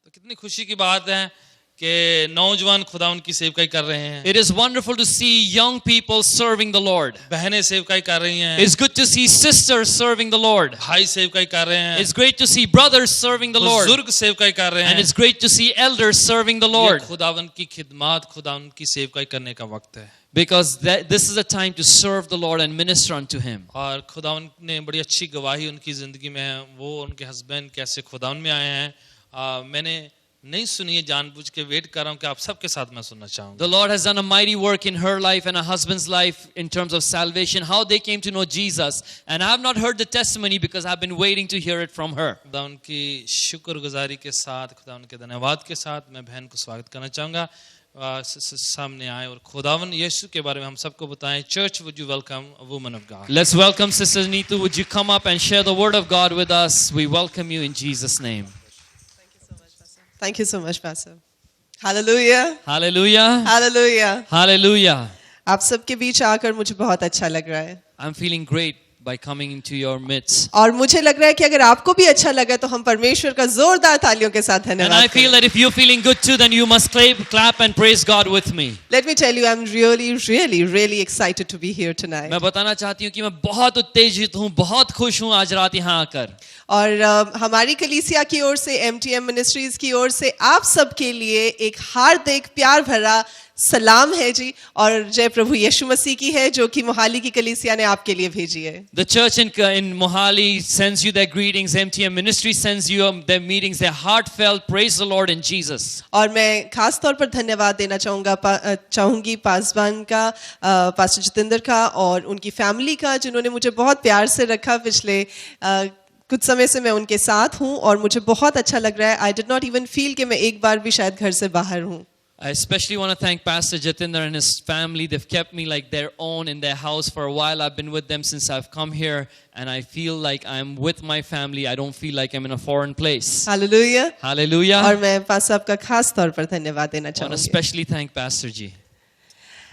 तो कितनी खुशी की बात है कि नौजवान खुदा उनकी सेवकाई कर रहे हैं. It is wonderful to see young people serving the Lord. बहनें सेवकाई कर रही हैं. It's good to see sisters serving the Lord. भाई सेवकाई कर रहे हैं. It's great to see brothers serving the Lord. बुजुर्ग सेवकाई कर रहे हैं. And it's great to see elders serving the Lord. ये खुदावन की खिदमत, खुदावन की सेवकाई करने का वक्त है. Because this is a time to serve the Lord and minister unto Him. और खुदावन ने बड़ी अच्छी गवाही उनकी जिंदगी में है. वो उनके हस्बैंड कैसे खुदावन में आए हैं. मैंने नहीं सुनी है, जानबूझ के वेट कर रहा हूँ कि आप सबके साथ मैं सुनना चाहूँगा. The Lord has done a mighty work in her life and her husband's life in terms of salvation, how they came to know Jesus. And I have not heard the testimony because I've been waiting to hear it from her. खुदा उनकी शुक्रगुजारी के साथ, खुदा उनके धन्यवाद के साथ मैं बहन को स्वागत करना चाहूँगा. सामने आए और खुदावन यीशु के बारे में हम सबको बताएं. Church, would you welcome a woman of God? Let's welcome Sister Neetu. Would you come up and share the word of God with us? We welcome you in Jesus' name. Thank you so much, Pastor. Hallelujah. Hallelujah. Hallelujah. Hallelujah. आप सबके बीच आकर मुझे बहुत अच्छा लग रहा है. I'm feeling great by coming into your midst. और मुझे लग रहा है कि अगर आपको भी अच्छा लगा तो हम परमेश्वर का जोरदार तालियों के साथ And धन्यवाद I feel करें. that if you're feeling good too, then you must clap and praise God with me. Let me tell you, I'm really excited to be here tonight. मैं बताना चाहती हूँ कि मैं बहुत उत्तेजित हूँ, बहुत खुश हूँ आज रात यहाँ आकर. और हमारी कलीसिया की ओर से, MTM मिनिस्ट्रीज की ओर से आप सबके लिए एक हार्दिक प्यार भरा सलाम है जी. और जय प्रभु यीशु मसीह की है जो कि मोहाली की कलीसिया ने आपके लिए भेजी है. The church in Mohali sends you their greetings. MTM Ministry sends you their meetings, their heartfelt praise the Lord in Jesus. और मैं खास तौर पर धन्यवाद देना चाहूंगी पासवान का, पास्टर जितेंद्र का और उनकी फैमिली का, जिन्होंने मुझे बहुत प्यार से रखा. पिछले कुछ समय से मैं उनके साथ हूं और मुझे बहुत अच्छा लग रहा है. I did not even feel कि मैं एक बार भी शायद घर से बाहर हूं. I especially want to thank Pastor Jatinder and his family. They've kept me like their own in their house for a while. I've been with them since I've come here, and I feel like I'm with my family. I don't feel like I'm in a foreign place. Hallelujah. Hallelujah. और मैं pastor साहब का खास तौर पर धन्यवाद देना I want to चाहूंगी. especially thank Pastor Ji.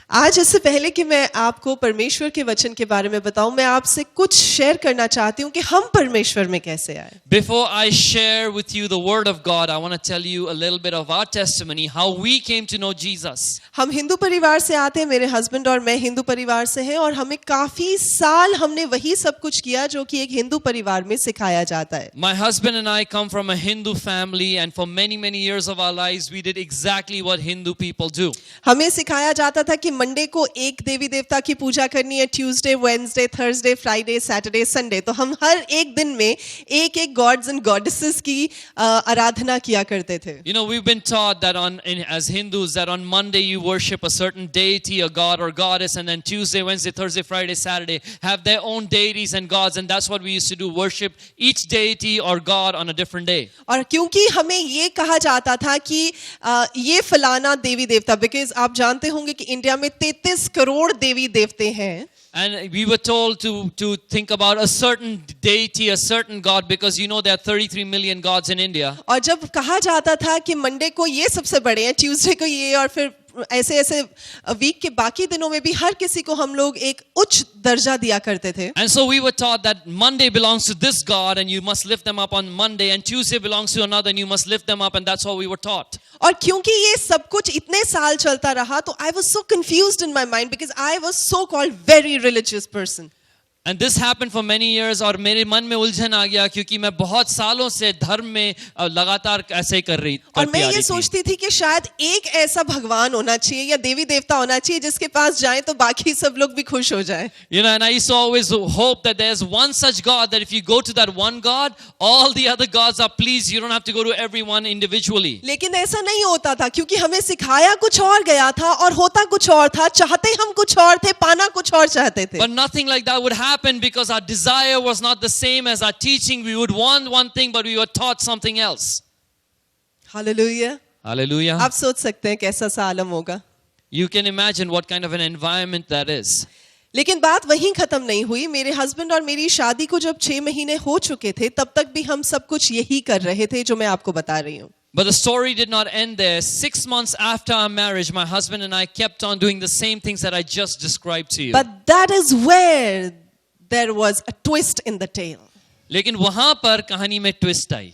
आज इससे पहले कि मैं आपको परमेश्वर के वचन के बारे में बताऊं, मैं आपसे कुछ शेयर करना चाहती हूं कि हम परमेश्वर में कैसे आए. Before I share with you the word of God, I want to tell you a little bit of our testimony, how we came to know Jesus. हम हिंदू परिवार से आते हैं. मेरे हस्बैंड और मैं हिंदू परिवार से हैं और हमें काफी साल हमने वही सब कुछ किया जो कि एक हिंदू परिवार में सिखाया जाता है. My husband and I come from a Hindu family, and for many years of our lives, we did exactly what Hindu people do. हमें सिखाया जाता था कि मंडे को एक देवी देवता की पूजा करनी है, Tuesday, Wednesday, Thursday, Friday, Saturday, Sunday. तो हम हर एक दिन में एक गॉड्स एंड गॉडेसेस की आराधना किया करते थे. You know, we've been taught that as Hindus that on Monday you worship a certain deity, a god or goddess, and then Tuesday, Wednesday, Thursday, Friday, Saturday have their own deities and gods, and that's what we used to do, worship each deity or god on a different day. और क्योंकि हमें ये कहा जाता था कि ये फलाना देवी देवता, बिकॉज आप जानते होंगे कि इंडिया में 33 करोड़ देवी देवते हैं. And we were told to think about a certain deity, a certain god, because you know there are 33 million gods in India. और जब कहा जाता था कि मंडे को ये सबसे बड़े हैं, ट्यूसडे को ये, और फिर ऐसे वीक के बाकी दिनों में भी हर किसी को हम लोग एक उच्च दर्जा दिया करते थे. And so we were taught that Monday belongs to this god and you must lift them up on Monday, and Tuesday belongs to another and you must lift them up, and that's how we were taught. और क्योंकि ये सब कुछ इतने साल चलता रहा तो I was so confused in my mind because I was so called very religious person. And this happened for many years, और मेरे मन में उलझन आ गया क्योंकि मैं बहुत सालों से धर्म में लगातार ऐसे ही कर रही और मैं ये सोचती थी कि शायद एक ऐसा भगवान होना चाहिए या देवी देवता होना चाहिए जिसके पास जाएं तो बाकी सब लोग भी खुश हो जाएं. You know, and I used to always hope that there's one such God that if you go to that one God, all the other gods are pleased. You don't have to go to everyone individually. लेकिन ऐसा नहीं होता था क्योंकि हमें सिखाया कुछ और गया था और होता कुछ और था. चाहते हम कुछ और थे, पाना कुछ और चाहते थे. But nothing like that would happen because our desire was not the same as our teaching. We would want one thing, but we were taught something else. Hallelujah. Hallelujah. आप सोच सकते हैं कैसा सा आलम होगा. You can imagine what kind of an environment that is. लेकिन बात वहीं खत्म नहीं हुई. मेरे हस्बैंड और मेरी शादी को जब 6 महीने हो चुके थे तब तक भी हम सब कुछ यही कर रहे थे जो मैं आपको बता रही हूँ. But the story did not end there. 6 months after our marriage, my husband and I kept on doing the same things that I just described to you. But that is where there was a twist in the tale. लेकिन वहां पर कहानी में twist आई.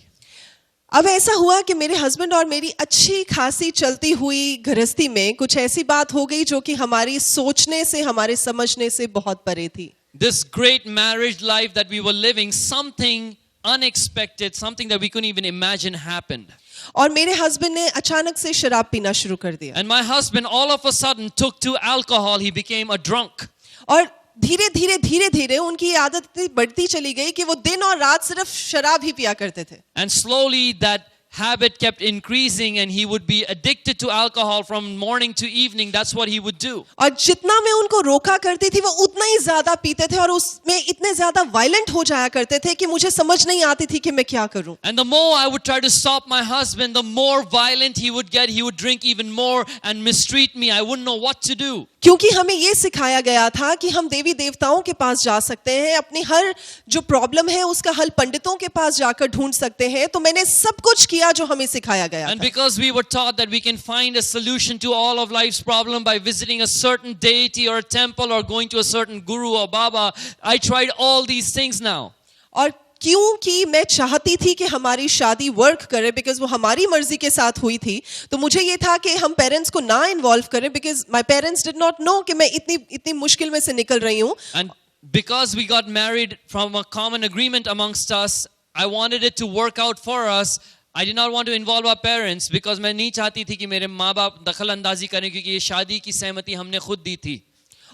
अब ऐसा हुआ कि मेरे हस्बैंड और मेरी अच्छी खासी चलती हुई गृहस्थी में कुछ ऐसी बात हो गई जो कि हमारी सोचने से, हमारे समझने से बहुत परे थी. This great marriage life that we were living, something unexpected, something that we couldn't even imagine happened. और मेरे हस्बैंड ने अचानक से शराब पीना शुरू कर दिया. And my husband all of a sudden took to alcohol. He became a drunk. और धीरे धीरे उनकी ये आदत इतनी बढ़ती चली गई कि वो दिन और रात सिर्फ शराब ही पिया करते थे. And slowly that habit kept increasing and he would be addicted to alcohol from morning to evening. That's what he would do. और जितना मैं उनको रोका करती थी वो उतना ही ज्यादा पीते थे और उसमें इतने ज्यादा वायलेंट हो जाया करते थे कि मुझे समझ नहीं आती थी कि मैं क्या करूं. And the more I would try to stop my husband, the more violent he would get. He would drink even more and mistreat me. I wouldn't know what to do. क्योंकि हमें ये सिखाया गया था कि हम देवी देवताओं के पास जा सकते हैं, अपनी हर जो प्रॉब्लम है उसका हल पंडितों के पास जाकर ढूंढ सकते हैं. तो मैंने सब कुछ किया जो हमें सिखाया गया And था. because we were taught that we can find a solution to all of life's problem by visiting a certain deity or a temple or going to a certain guru or baba, I tried all these things now. और क्योंकि मैं चाहती थी कि हमारी शादी work करे, because वो हमारी मर्जी के साथ हुई थी, तो मुझे ये था कि हम पेरेंट्स को ना इन्वॉल्व करें, because my parents did not know कि मैं इतनी मुश्किल में से निकल रही हूँ. And because we got married from a common agreement amongst us, I wanted it to work out for us. I did not want to involve our parents because मैं नहीं चाहती थी कि मेरे माँ बाप दखल अंदाजी करें, क्योंकि ये शादी की सहमति हमने खुद दी थी.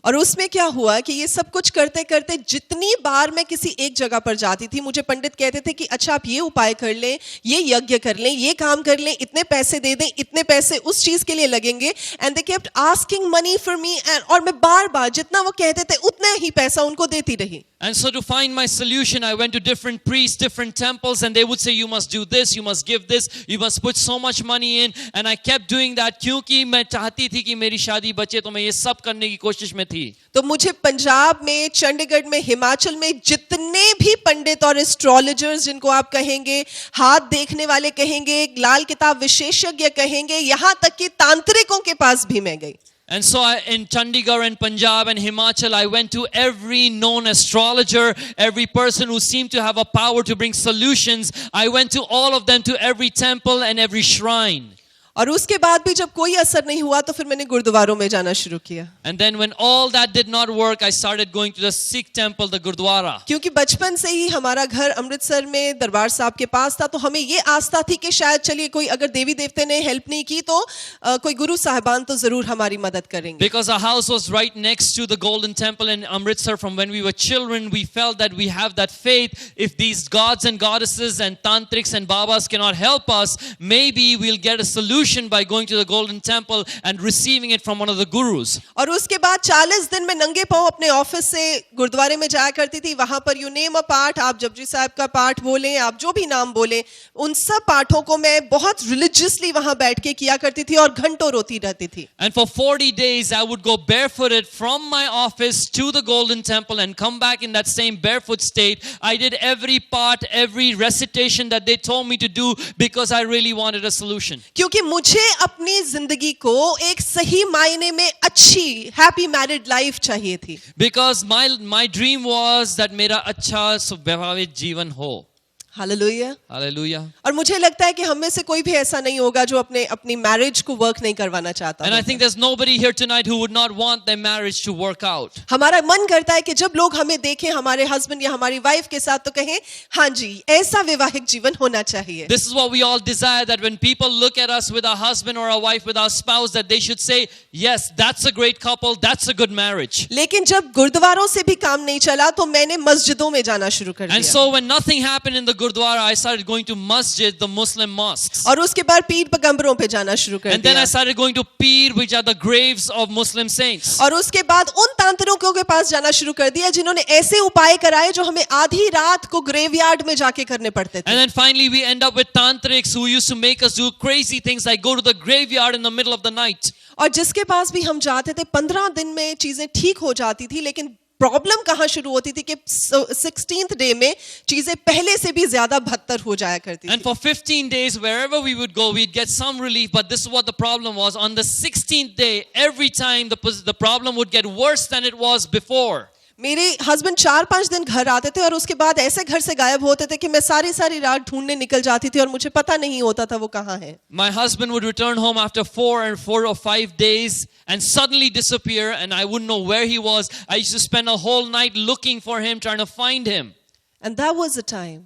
और उसमें क्या हुआ कि ये सब कुछ करते करते जितनी बार मैं किसी एक जगह पर जाती थी, मुझे पंडित कहते थे कि अच्छा आप ये उपाय कर लें, ये यज्ञ कर लें, ये काम कर लें, इतने पैसे दे दें, इतने पैसे उस चीज के लिए लगेंगे. And they kept asking money for me, और मैं बार बार जितना वो कहते थे उतना ही पैसा उनको देती रही. And so to find my solution, I went to different priests, different temples, and they would say, you must do this, you must give this, you must put so much money in. And I kept doing that क्योंकि मैं चाहती थी कि मेरी शादी बचे, तो मैं ये सब करने की कोशिश में थी. तो मुझे पंजाब में, चंडीगढ़ में, हिमाचल में जितने भी पंडित और एस्ट्रोलॉजर्स जिनको आप कहेंगे, हाथ देखने वाले कहेंगे, लाल किताब विशेषज्ञ कहेंगे, यहाँ तक कि तांत्रिकों के पास भी मैं गई. And so in Chandigarh and Punjab and Himachal, I went to every known astrologer, every person who seemed to have a power to bring solutions. I went to all of them, to every temple and every shrine. और उसके बाद भी जब कोई असर नहीं हुआ तो फिर मैंने गुरुद्वारों में जाना शुरू किया. And then when all that did not work, I started going to the Sikh temple, the Gurdwara. क्योंकि बचपन से ही हमारा घर अमृतसर में दरबार साहब के पास था, तो हमें ये आस्था थी कि शायद चलिए कोई अगर देवी देवते ने हेल्प नहीं की तो कोई गुरु साहिबान तो जरूर हमारी मदद करेंगे. Because our house was right next to the Golden Temple in Amritsar. From when we were children, we felt that we have that faith. If these gods and goddesses and tantrics and babas cannot help us, maybe we'll get a solution by going to the Golden Temple and receiving it from one of the gurus. और उसके बाद 40 दिन में नंगे पांव अपने office से गुरुद्वारे में जाया करती थी. वहां पर यू नेम अ पाठ, आप जपजी साहब का पाठ बोलें, आप जो भी नाम बोलें, उन सब पाठों को मैं बहुत रिलीजियसली वहां बैठ के किया करती थी और घंटों रोती रहती थी. And for 40 days, I would go barefooted from my office to the Golden Temple and come back in that same barefoot state. I did every part, every recitation that they told me to do because I really wanted a solution. क्योंकि मुझे अपनी जिंदगी को एक सही मायने में अच्छी हैप्पी मैरिड लाइफ चाहिए थी. Because my dream was that मेरा अच्छा वैवाहिक जीवन हो. हालेलुया. Hallelujah. और मुझे लगता है कि हम में से कोई भी ऐसा नहीं होगा जो अपनी मैरिज को वर्क नहीं करवाना चाहता. And I think there's nobody here tonight who would not want their marriage to work out. हमारा मन करता है कि जब लोग हमें देखें हमारे हस्बैंड या हमारी वाइफ के साथ तो कहें हाँ जी ऐसा वैवाहिक जीवन होना चाहिए. This is what we all desire, that when people look at us with our husband or our wife, with our spouse, that they should say, yes, that's a great couple, that's a good marriage. लेकिन जब गुरुद्वारों से भी काम नहीं चला तो मैंने मस्जिदों में जाना शुरू कर And दिया. so when nothing happened in the Gurdwara, I started going to masjid, the Muslim mosques. और उसके बाद पीर पैगंबरों पे जाना शुरू कर And then दिया. I started going to Peer, which are the graves of Muslim saints. और उसके बाद उन तांत्रिकों के पास जाना शुरू कर दिया जिन्होंने ऐसे उपाय कराए जो हमें आधी रात को ग्रेवयार्ड में जाके करने पड़ते थे. And then finally we end up with tantrics who used to make us do crazy things like go to the graveyard in the middle of the night. और जिसके पास भी हम जाते थे 15 दिन में चीजें ठीक हो जाती थी, लेकिन प्रॉब्लम कहाँ शुरू होती थी कि 16th डे में चीजें पहले से भी ज्यादा बदतर हो जाया करती And थी. for 15 days, wherever we would go, we'd get some relief. But this is what the problem was. On the 16th day, every time the problem would get worse than it was before. मेरे husband 4-5 दिन घर आते थे और उसके बाद ऐसे घर से गायब होते थे कि मैं सारी रात ढूंढने निकल जाती थी और मुझे पता नहीं होता था वो कहाँ है. My husband would return home after 4 or 5 days and suddenly disappear, and I wouldn't know where he was. I used to spend a whole night looking for him, trying to find him. And that was the time.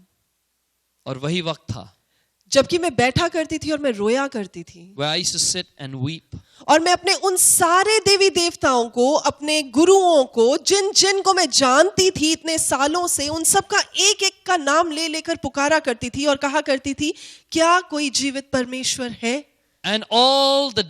और वही वक्त था जबकि मैं बैठा करती थी और मैं रोया करती थी. where I used to sit and weep. और मैं अपने उन सारे देवी देवताओं को, अपने गुरुओं को, जिन को मैं जानती थी इतने सालों से, उन सब का एक का नाम ले लेकर पुकारा करती थी और कहा करती थी, क्या कोई जीवित परमेश्वर है? And all the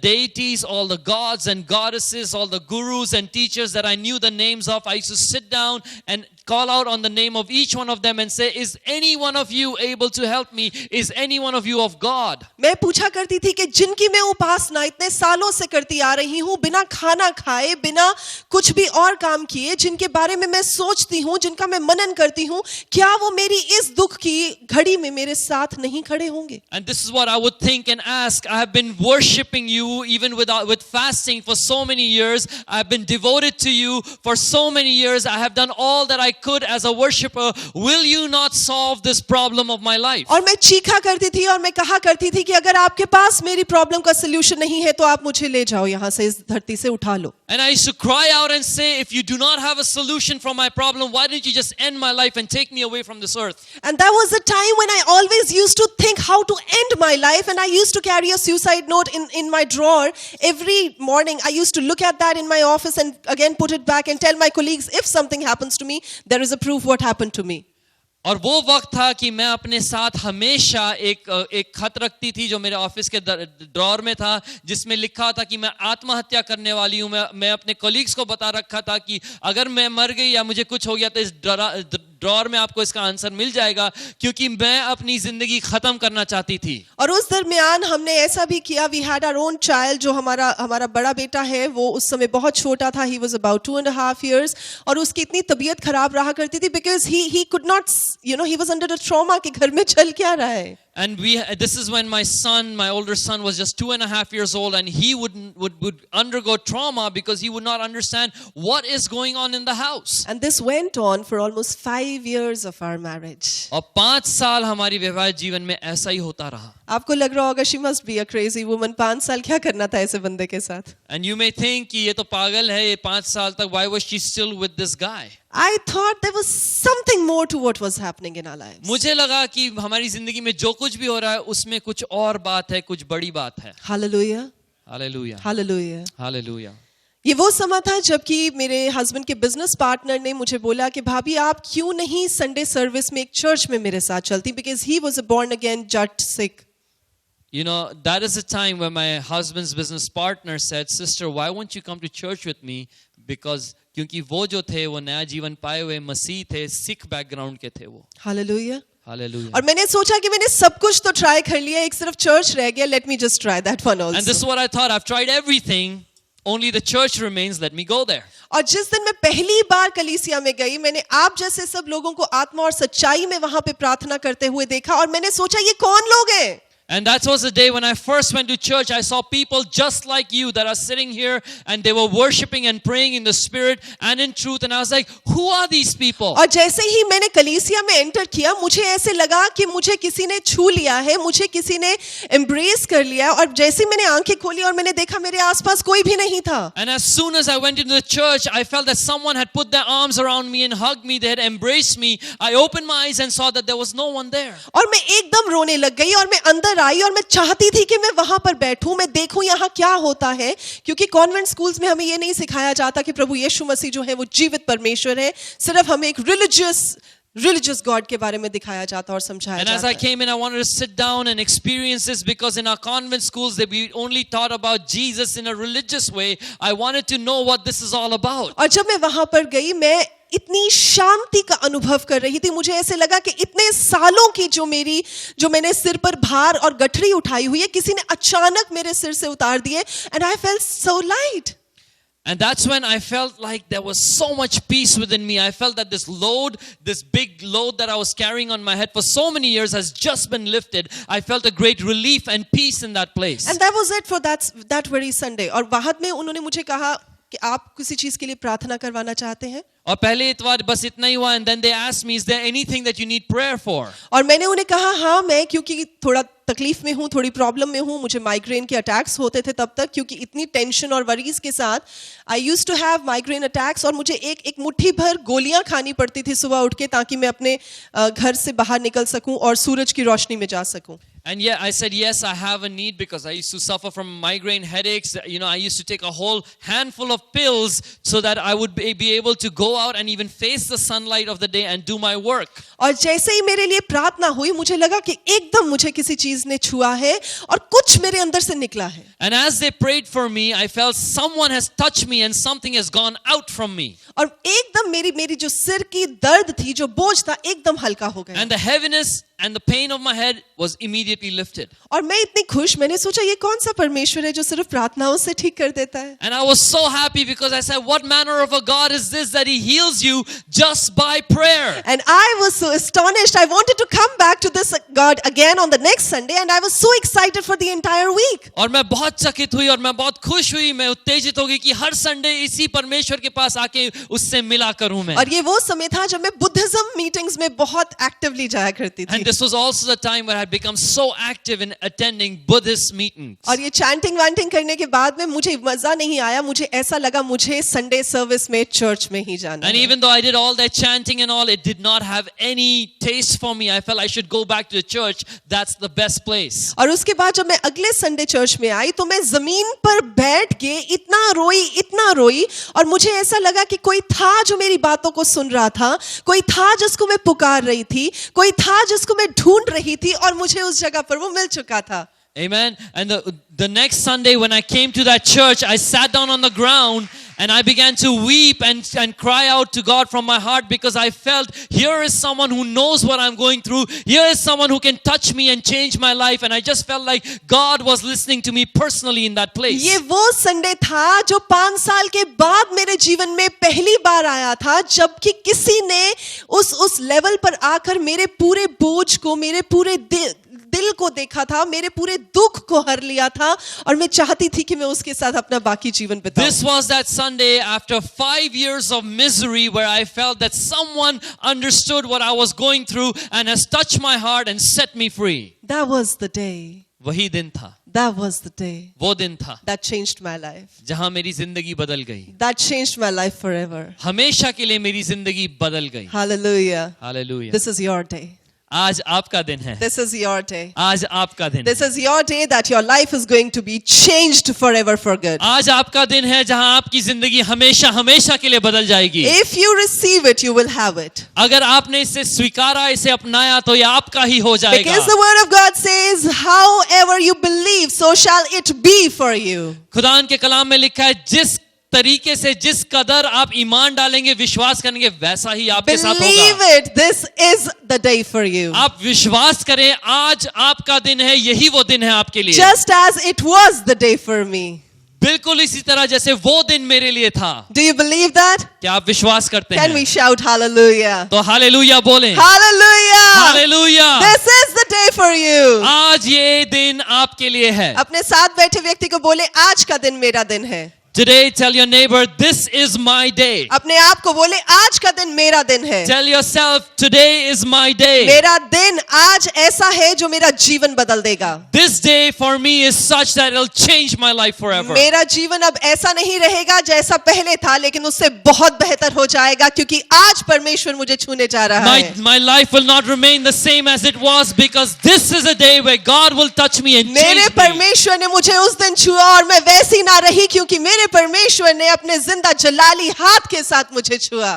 deities, all the gods and goddesses, all the gurus and teachers that I knew the names of, I used to sit down and call out on the name of each one of them and say, is any one of you able to help me? Is any one of you of God? मैं पूछा करती थी कि जिनकी मैं उपासना इतने सालों से करती आ रही हूँ, बिना खाना खाए, बिना कुछ भी और काम किए, जिनके बारे में मैं सोचती हूँ, जिनका मैं मनन करती हूँ, क्या वो मेरी इस दुख की घड़ी में मेरे साथ नहीं खड़े होंगे? And this is what I would think and ask. I have been worshiping you even with fasting for so many years. I have been devoted to you for so many years. I have done all that I could as a worshipper. Will you not solve this problem of my life? और मैं चीखा करती थी और मैं कहा करती थी कि अगर आपके पास मेरी प्रॉब्लम का सलूशन नहीं है तो आप मुझे ले जाओ, यहाँ से, इस धरती से उठा लो. And I used to cry out and say, if you do not have a solution for my problem, why don't you just end my life and take me away from this earth? And that was the time when I always used to think how to end my life, and I used to carry a suicide note in my drawer. Every morning I used to look at that in my office and again put it back and tell my colleagues, if something happens to me, there is a proof what happened to me. और वो वक्त था कि मैं अपने साथ हमेशा एक खत रखती थी जो मेरे ऑफिस के ड्रॉर में था, जिसमें लिखा था कि मैं आत्महत्या करने वाली हूँ. मैं अपने कलीग्स को बता रखा था कि अगर मैं मर गई या मुझे कुछ हो गया तो इस ड्रॉर में आपको इसका आंसर मिल जाएगा, क्योंकि मैं अपनी जिंदगी खत्म करना चाहती थी. और उस दरमियान हमने ऐसा भी किया. We had our own child. जो हमारा बड़ा बेटा है वो उस समय बहुत छोटा था. ही वाज अबाउट 2.5 years और उसकी इतनी तबीयत खराब रहा करती थी because he could not, you know, he was under a trauma कि घर में चल क्या रहा है. And this is when my older son was just 2.5 years old, and he would undergo trauma because he would not understand what is going on in the house. And this went on for almost 5 years of our marriage. और 5 साल हमारी वैवाहिक जीवन में ऐसा ही होता रहा. आपको लग रहा होगा she must be a crazy woman. 5 साल क्या करना था ऐसे बंदे के साथ? And you may think कि ये तो पागल है, ये 5 साल तक, why was she still with this guy? I thought there was something more to what was happening in our lives. मुझे लगा कि हमारी जिंदगी में जो कुछ भी हो रहा है उसमें कुछ और बात है, कुछ बड़ी बात है. Hallelujah. Hallelujah. Hallelujah. Hallelujah. ये वो समय था जबकि मेरे हस्बैंड के बिजनेस पार्टनर ने मुझे बोला कि भाभी आप क्यों नहीं संडे सर्विस में एक चर्च में मेरे साथ चलती, because he was a born again just sick. You know, that is the time when my husband's business partner said, sister, why won't you come to church with me? Because क्योंकि वो जो थे वो नया जीवन पाए हुए मसीह थे, सिख बैकग्राउंड के थे वो. Hallelujah. Hallelujah. और मैंने सोचा कि मैंने सब कुछ तो ट्राई कर लिया, एक सिर्फ चर्च रह गया. Let me just try that one And this is also. what I thought. I've tried everything. Only the church remains. Let me go there. और जिस दिन मैं पहली बार कलीसिया में गई, मैंने आप जैसे सब लोगों को आत्मा और सच्चाई में वहां पे प्रार्थना करते हुए देखा और मैंने सोचा ये कौन लोग हैं. And that was the day when I first went to church. I saw people just like you that are sitting here, and they were worshiping and praying in the spirit and in truth. And I was like, who are these people? और जैसे ही मैंने कलीसिया में enter किया, मुझे ऐसे लगा कि मुझे किसी ने छू लिया है, मुझे किसी ने एम्ब्रेस कर लिया. और जैसे ही मैंने आंखें खोली और मैंने देखा मेरे आसपास कोई भी नहीं था. And as soon as I went into the church, I felt that someone had put their arms around me and hugged me. They had embraced me. I opened my eyes and saw that there was no one there. और मैं एकदम रोने लग गई और मैं अंदर आई और मैं चाहती थी कि मैं वहां पर बैठूं, मैं देखूं यहाँ क्या होता है, क्योंकि कॉन्वेंट स्कूल्स में हमें ये नहीं सिखाया जाता कि प्रभु यीशु मसीह जो है वो जीवित परमेश्वर है. सिर्फ हमें एक religious God के बारे में दिखाया जाता और समझाया And as जाता. I came in, I wanted to sit down and experience this, because in our convent schools that we only taught about Jesus in a religious way. I wanted to know what this is all about. और जब मैं वहां पर गई, मैं इतनी शांति का अनुभव कर रही थी. मुझे ऐसे लगा कि इतने सालों की जो मैंने सिर पर भार और गठरी उठाई हुई है, किसी ने अचानक मेरे सिर से उतार दिए. And I felt so light. And that's when I felt like there was so much peace within me. I felt that this big load that I was carrying on my head for so many years has just been lifted. I felt a great relief and peace in that place. And that was it for that very Sunday. और बाद में उन्होंने मुझे कहा कि आप किसी चीज के लिए प्रार्थना करवाना चाहते हैं? और पहले इतवार बस इतना ही हुआ, and then they asked me, is there anything that you need prayer for? और मैंने उन्हें कहा हाँ, मैं क्योंकि थोड़ा तकलीफ में हूँ, थोड़ी प्रॉब्लम में हूँ, मुझे माइग्रेन के अटैक्स होते थे तब तक, क्योंकि इतनी टेंशन और वरीज के साथ I used to have migraine attacks, और मुझे एक मुट्ठी भर गोलियां खानी पड़ती थी सुबह उठ के, ताकि मैं अपने घर से बाहर निकल सकूं और सूरज की रोशनी में जा सकूं. And yeah, I said, yes, I have a need because I used to suffer from migraine headaches. You know, I used to take a whole handful of pills so that I would be able to go out and even face the sunlight of the day and do my work. और जैसे ही मेरे लिए प्रार्थना हुई, मुझे लगा कि एकदम मुझे किसी चीज ने छुआ है और कुछ मेरे अंदर से निकला है. And as they prayed for me, I felt someone has touched me and something has gone out from me. और एकदम मेरी जो सिर की दर्द थी, जो बोझ था, एकदम हल्का हो गया. And the heaviness and the pain of my head was immediately lifted. और मैं इतनी खुश, मैंने सोचा ये कौन सा परमेश्वर है जो सिर्फ प्रार्थनाओं से ठीक कर देता है. And I was so happy because I said, what manner of a God is this that he heals you just by prayer? And I was so astonished. I wanted to come back to this God again on the next Sunday, and I was so excited for the entire week. और मैं बहुत चकित हुई और मैं बहुत खुश हुई, मैं उत्तेजित हो गई कि हर संडे इसी परमेश्वर के पास आके उससे मिला करूं मैं. और ये वो समय था जब मैं बुद्धिज्म मीटिंग्स में बहुत एक्टिवली जाया करती थी. And this was also the time where I had become so active in attending Buddhist meetings. और ये चैंटिंग वैंटिंग करने के बाद में मुझे मजा नहीं आया. मुझे ऐसा लगा मुझे संडे सर्विस में चर्च में ही जाना And है. even though I did all that chanting and all, it did not have any taste for me. I felt I should go back to the church. That's the best place. और उसके बाद जब मैं अगले Sunday church में आई, तो मैं जमीन पर बैठ के इतना रोई और मुझे ऐसा लगा कि कोई था जो मेरी बातों को सुन रहा था, कोई था जिसको मैं पुकार रही थी, कोई था जिसको मैं ढूंढ रही थी, और मुझे उस जगह पर वो मिल चुका था. Amen. And the next Sunday when I came to that church, I sat down on the ground and I began to weep and cry out to God from my heart, because I felt here is someone who knows what I'm going through. Here is someone who can touch me and change my life. And I just felt like God was listening to me personally in that place. ये वो Sunday था जो 5 साल के बाद मेरे जीवन में पहली बार आया था, जबकि किसी ने उस लेवल पर आकर मेरे पूरे बोझ को, मेरे पूरे दिल को देखा था, मेरे पूरे दुख को हर लिया था, और मैं चाहती थी कि मैं उसके साथ अपना बाकी जीवन बिताऊं. This was that Sunday after 5 years of misery where I felt that someone understood what I was going through and has touched my heart and set me free. That was the day. वही दिन था. That was the day. वो दिन था That changed my life. जहां मेरी जिंदगी बदल गई. That changed my life forever. हमेशा के लिए मेरी जिंदगी बदल गई. Hallelujah. Hallelujah. This is your day. आज आपका दिन है. This is your day. आज आपका दिन This है. is your day that your life is going to be changed forever for good. आज आपका दिन है जहां आपकी जिंदगी हमेशा हमेशा के लिए बदल जाएगी. If you receive it, you will have it. अगर आपने इसे स्वीकारा, इसे अपनाया, तो ये आपका ही हो जाएगा. Because the word of God says, however you believe, so shall it be for you. खुदान के कलाम में लिखा है, जिस तरीके से, जिस कदर आप ईमान डालेंगे, विश्वास करेंगे, वैसा ही आपके साथ Believe होगा. it. This is the day for you. आप विश्वास करें, आज आपका दिन है, यही वो दिन है आपके लिए. Just as it was the day for me. बिल्कुल इसी तरह जैसे वो दिन मेरे लिए था. Do you believe that? क्या आप विश्वास करते Can हैं? we shout hallelujah? तो हालेलुया बोलें. Hallelujah! Hallelujah. This is the day for you. आज ये दिन आपके लिए है. अपने साथ बैठे व्यक्ति को बोले, आज का दिन मेरा दिन है. Today, tell your neighbor, this is my day. अपने आप को बोले, आज का दिन मेरा दिन है. Tell yourself, today is my day. मेरा दिन आज ऐसा है जो मेरा जीवन बदल देगा. This day for me is such that it'll change my life forever. मेरा जीवन अब ऐसा नहीं रहेगा जैसा पहले था, लेकिन उससे बहुत बेहतर हो जाएगा, क्योंकि आज परमेश्वर मुझे छूने जा रहा है. My life will not remain the same as it was, because this is a day where God will touch me and मेरे change me. परमेश्वर ने मुझे उस दिन छुआ और मैं वैसी ना रही, क्योंकि मेरे परमेश्वर ने अपने जिंदा जलाली हाथ के साथ मुझे छुआ.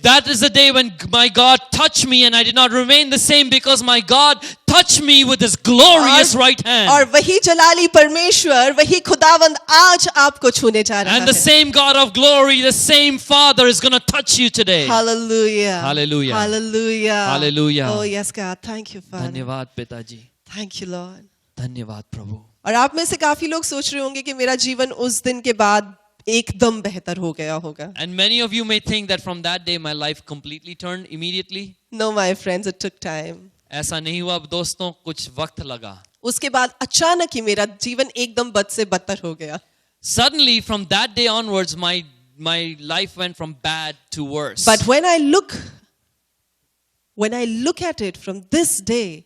That is the day when my God touched me and I did not remain the same, because my God touched me with his glorious right hand. और वही जलाली परमेश्वर, वही खुदावंद आज आपको छूने जा रहा And the है. same God of glory, the same Father is going to touch you today. Hallelujah. Hallelujah. Hallelujah. Hallelujah. Oh yes God, thank you Father. धन्यवाद पिताजी. Thank you Lord. धन्यवाद प्रभु. और आप में से काफी लोग सोच रहे होंगे कि मेरा जीवन उस दिन के बाद एकदम बेहतर हो गया होगा. And many of you may think that from that day my life completely turned immediately. No my friends, it took time. ऐसा नहीं हुआ दोस्तों, कुछ वक्त लगा. उसके बाद अचानक ही मेरा जीवन एकदम बद से बदतर हो गया. Suddenly from that day onwards my my life went from bad to worse. But when I look at it from this day,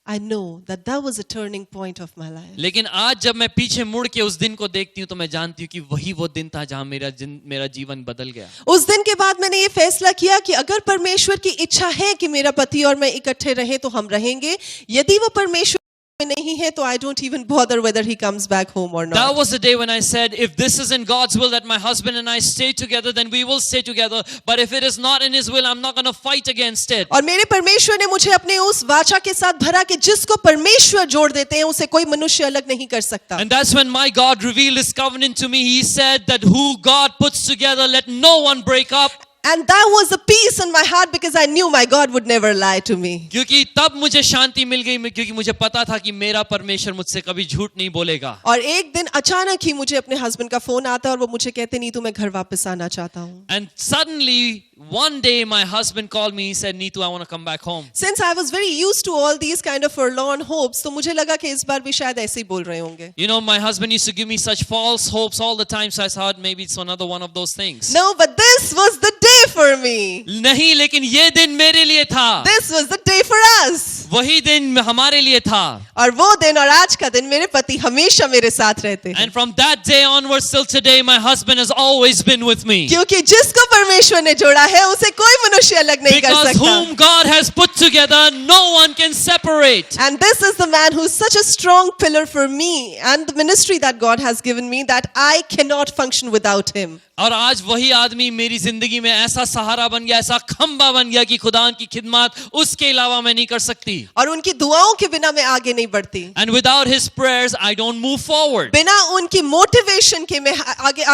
I know that was a turning point of my life. लेकिन आज जब मैं पीछे मुड़ के उस दिन को देखती हूँ तो मैं जानती हूँ कि वही वो दिन था जहाँ मेरा जीवन बदल गया. उस दिन के बाद मैंने ये फैसला किया कि अगर परमेश्वर की इच्छा है कि मेरा पति और मैं इकट्ठे रहें तो हम रहेंगे. यदि वो परमेश्वर में नहीं है तो I don't even bother whether he comes back home or not. That was the day when I said, if this is in God's will that my husband and I stay together, then we will stay together. But if it is not in His will, I'm not going to fight against it. और मेरे परमेश्वर ने मुझे अपने उस वाचा के साथ भरा कि जिसको परमेश्वर जोड़ देते हैं उसे कोई मनुष्य अलग नहीं कर सकता. And that's when my God revealed His covenant to me. He said that who God puts together, let no one break up. And that was a peace in my heart because I knew my God would never lie to me. क्योंकि तब मुझे शांति मिल गई क्योंकि मुझे पता था कि मेरा परमेश्वर मुझसे कभी झूठ नहीं बोलेगा. और एक दिन अचानक ही मुझे अपने हस्बैंड का फोन आता और वो मुझे कहते नीतू मैं घर वापस आना चाहता हूँ. And suddenly one day my husband called me. He said, Neetu, I want to come back home. Since I was very used to all these kind of forlorn hopes, तो मुझे लगा कि इस बार भी शायद ऐसे ही बोल रहे होंगे. You know, my husband used to give me such false hopes all the time, so I thought maybe it's another one of those things. No, but this was the day for me. नहीं, लेकिन ये दिन मेरे लिए था. This was the day for us. वही दिन हमारे लिए था. और वो दिन और आज का दिन मेरे पति हमेशा मेरे साथ रहते हैं. And from that day onwards till today, my husband has always been with me. क्योंकि जिसको परमेश्वर ने जोड़ा है उसे कोई मनुष्य अलग नहीं कर Because सकता. whom God has put together, no one can separate. And this is the man who's such a strong pillar for me and the ministry that God has given me that I cannot function without him. और आज वही आदमी मेरी जिंदगी में ऐसा सहारा बन गया, ऐसा खंबा बन गया कि खुदा की खिदमत उसके अलावा मैं नहीं कर सकती. और उनकी दुआओं के बिना मैं आगे नहीं बढ़ती. And without his prayers, I don't move forward. बिना उनकी मोटिवेशन के मैं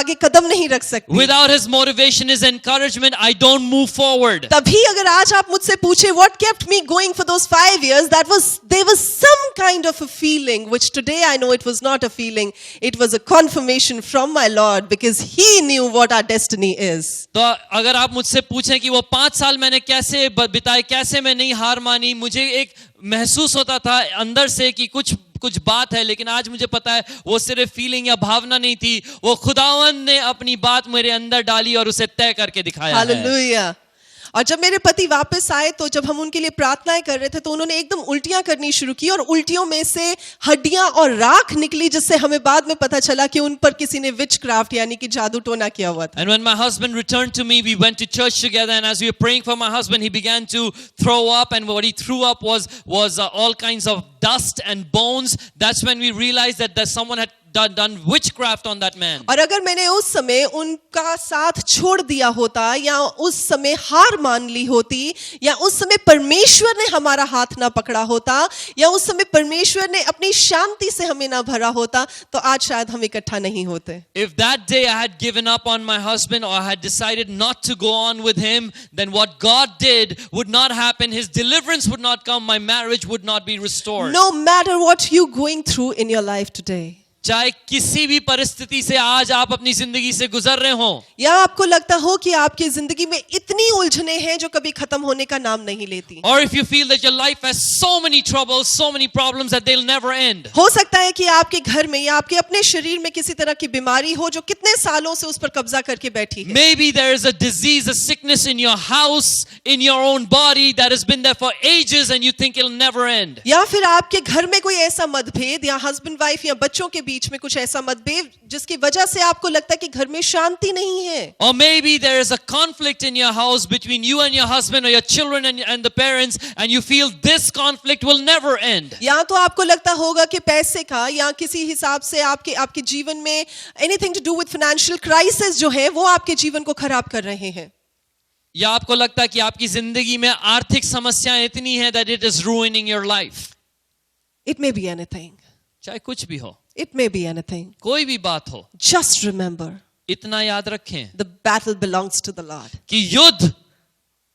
आगे कदम नहीं रख सकती. Without his motivation, his encouragement, I don't move forward. तभी अगर आज आप मुझसे पूछे what kept me going for those 5 years, there was some kind of a feeling which today I know it was not a feeling. It was a confirmation from my Lord because he knew what our destiny is. तो अगर आप मुझसे पूछें कि वो 5 साल मैंने कैसे बिताए, कैसे मैं नहीं हार मानी, मुझे एक महसूस होता था अंदर से कि कुछ बात है, लेकिन आज मुझे पता है वो सिर्फ फीलिंग या भावना नहीं थी, वो खुदावंद ने अपनी बात मेरे अंदर डाली और उसे तय करके दिखाया है. हालेलुया. और जब मेरे पति वापस आए तो जब हम उनके लिए प्रार्थनाएं कर रहे थे तो उन्होंने एकदम उल्टियां करनी शुरू की और उल्टियों में से हड्डियां और राख निकली, जिससे हमें बाद में पता चला कि उन पर किसी ने विचक्राफ्ट यानी कि जादू टोना किया हुआ था. And when my husband returned to me, we went to church together, and as we were praying for my husband, he began to throw up, and what he threw up was all kinds of dust and bones. That's when we realized that someone had done witchcraft on that man. और अगर मैंने उस समय उनका साथ छोड़ दिया होता या उस समय हार मान ली होती या उस समय परमेश्वर ने हमारा हाथ ना पकड़ा होता या उस समय परमेश्वर ने अपनी शांति से हमें ना भरा होता तो आज शायद हम इकट्ठा नहीं होते. If that day I had given up on my husband or I had decided not to go on with him, then what God did would not happen. His deliverance would not come. My marriage would not be restored. No matter what you're going through in your life today, चाहे किसी भी परिस्थिति से आज आप अपनी जिंदगी से गुजर रहे हो, या आपको लगता हो कि आपकी जिंदगी में इतनी उलझने हैं जो कभी खत्म होने का नाम नहीं लेती, or if you feel that your life has so many troubles, so many problems that they'll never end. हो सकता है कि आपके घर में या आपके अपने शरीर में किसी तरह की बीमारी हो जो कितने सालों से उस पर कब्जा करके बैठी है. Maybe there is a disease, a sickness in your house, in your own body that has been there for ages and you think it'll never end. या फिर आपके घर में कोई ऐसा मतभेद या हस्बैंड वाइफ या बच्चों के बीच में कुछ ऐसा मतभेद जिसकी वजह से आपको लगता है कि घर में शांति नहीं है. Or maybe there is a conflict in your house between you and your husband or your children and the parents, and you feel this conflict will never end. या तो आपको लगता होगा कि पैसे का या किसी हिसाब से आपके जीवन में anything to do with financial crisis जो है वो आपके जीवन को खराब कर रहे हैं. या आपको लगता है कि आपकी जिंदगी में आर्थिक समस्याएं इतनी हैं that it is ruining your life. It may be anything. चाहे कुछ भी हो, It may be anything. कोई भी बात हो, Just remember, इतना याद रखें the battle belongs to the Lord. कि युद्ध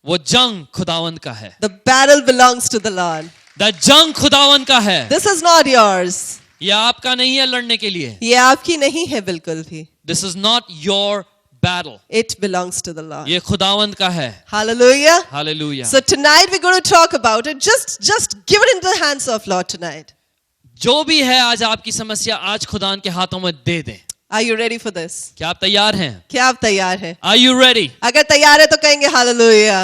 वो जंग खुदावंद का है. The battle belongs to the Lord. जंग खुदावंद का है. This is not yours. ये आपका नहीं है लड़ने के लिए. ये आपकी नहीं है बिल्कुल भी. This is not your battle. It belongs to the Lord. ये खुदावंद का है. Hallelujah. Hallelujah. So tonight we're going to talk about it. Just give it into the hands of Lord tonight. जो भी है आज आपकी समस्या आज खुदा के हाथों में दे दें. Are you ready for this? क्या आप तैयार हैं? क्या आप तैयार हैं? Are you ready? अगर तैयार है तो कहेंगे हालेलुया।